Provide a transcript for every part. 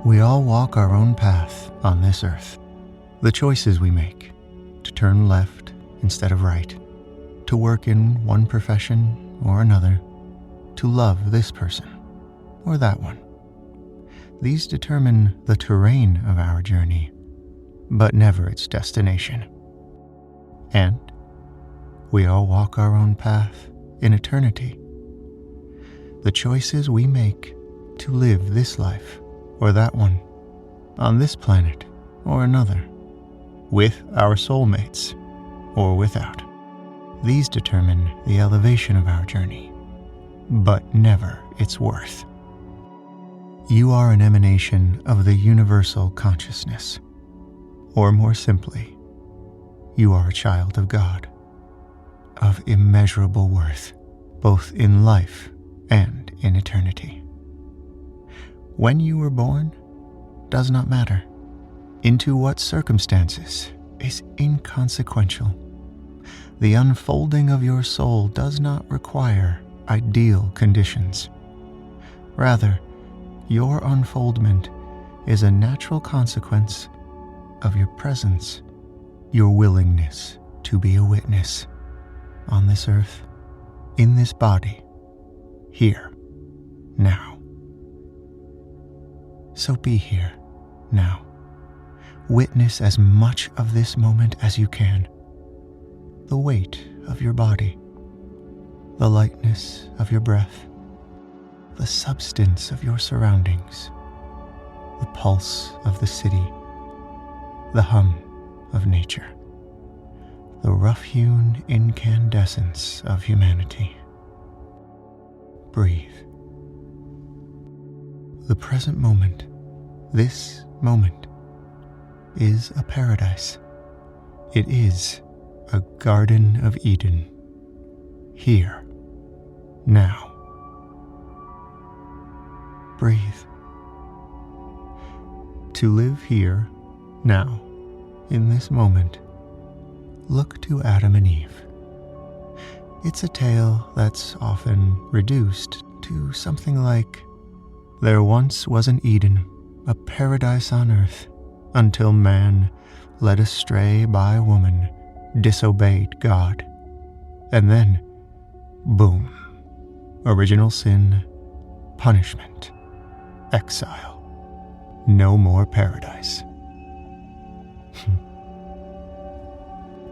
We all walk our own path on this earth. The choices we make, to turn left instead of right, to work in one profession or another, to love this person or that one. These determine the terrain of our journey, but never its destination. And we all walk our own path in eternity. The choices we make to live this life or that one, on this planet or another, with our soulmates or without. These determine the elevation of our journey, but never its worth. You are an emanation of the universal consciousness, or more simply, you are a child of God, of immeasurable worth, both in life and in eternity. When you were born does not matter. Into what circumstances is inconsequential. The unfolding of your soul does not require ideal conditions. Rather, your unfoldment is a natural consequence of your presence, your willingness to be a witness on this earth, in this body, here, now. So be here, now. Witness as much of this moment as you can. The weight of your body, the lightness of your breath, the substance of your surroundings, the pulse of the city, the hum of nature, the rough-hewn incandescence of humanity. Breathe. The present moment, this moment, is a paradise. It is a Garden of Eden. Here, now. Breathe. To live here, now, in this moment, look to Adam and Eve. It's a tale that's often reduced to something like, there once was an Eden, a paradise on earth, until man, led astray by woman, disobeyed God. And then, boom, original sin, punishment, exile, no more paradise.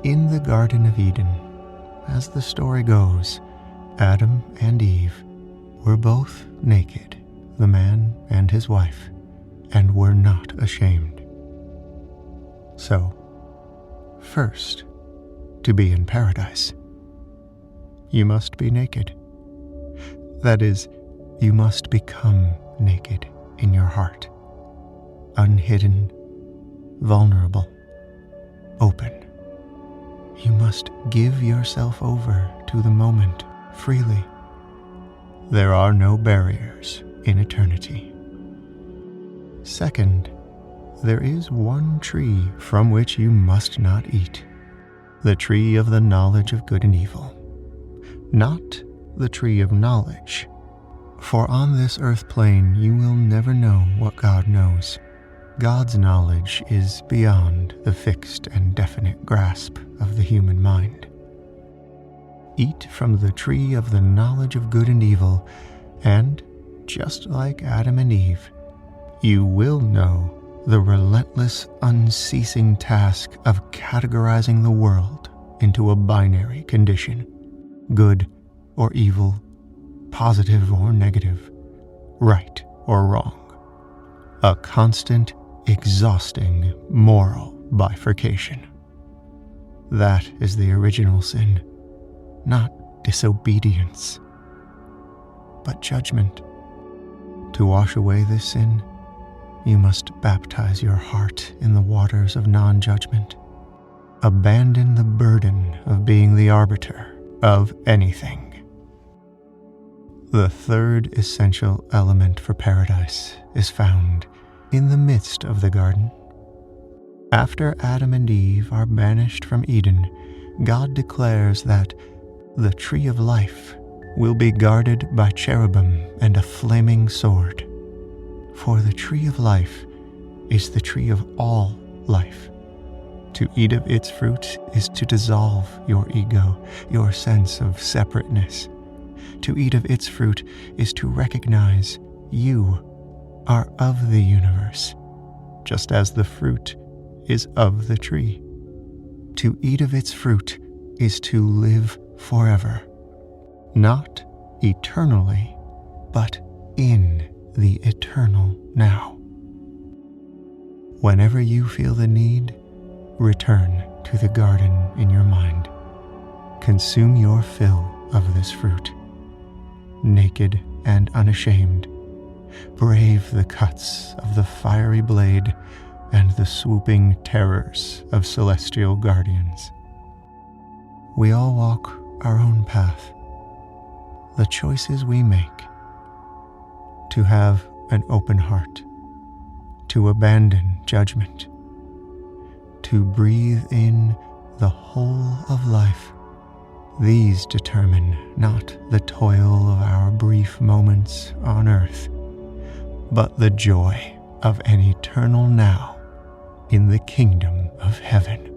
In the Garden of Eden, as the story goes, Adam and Eve were both naked, the man and his wife, and were not ashamed. So, first, to be in paradise, you must be naked. That is, you must become naked in your heart, unhidden, vulnerable, open. You must give yourself over to the moment freely. There are no barriers in eternity. Second, there is one tree from which you must not eat, the tree of the knowledge of good and evil. Not the tree of knowledge, for on this earth plane you will never know what God knows. God's knowledge is beyond the fixed and definite grasp of the human mind. Eat from the tree of the knowledge of good and evil, and, just like Adam and Eve, you will know the relentless, unceasing task of categorizing the world into a binary condition, good or evil, positive or negative, right or wrong. A constant, exhausting moral bifurcation. That is the original sin, not disobedience, but judgment. To wash away this sin, you must baptize your heart in the waters of non-judgment. Abandon the burden of being the arbiter of anything. The third essential element for paradise is found in the midst of the garden. After Adam and Eve are banished from Eden, God declares that the tree of life will be guarded by cherubim and a flaming sword. For the tree of life is the tree of all life. To eat of its fruit is to dissolve your ego, your sense of separateness. To eat of its fruit is to recognize you are of the universe, just as the fruit is of the tree. To eat of its fruit is to live forever, not eternally, but in the eternal now. Whenever you feel the need, return to the garden in your mind. Consume your fill of this fruit. Naked and unashamed, brave the cuts of the fiery blade and the swooping terrors of celestial guardians. We all walk our own path. The choices we make: to have an open heart, to abandon judgment, to breathe in the whole of life, these determine not the toil of our brief moments on earth, but the joy of an eternal now in the kingdom of heaven.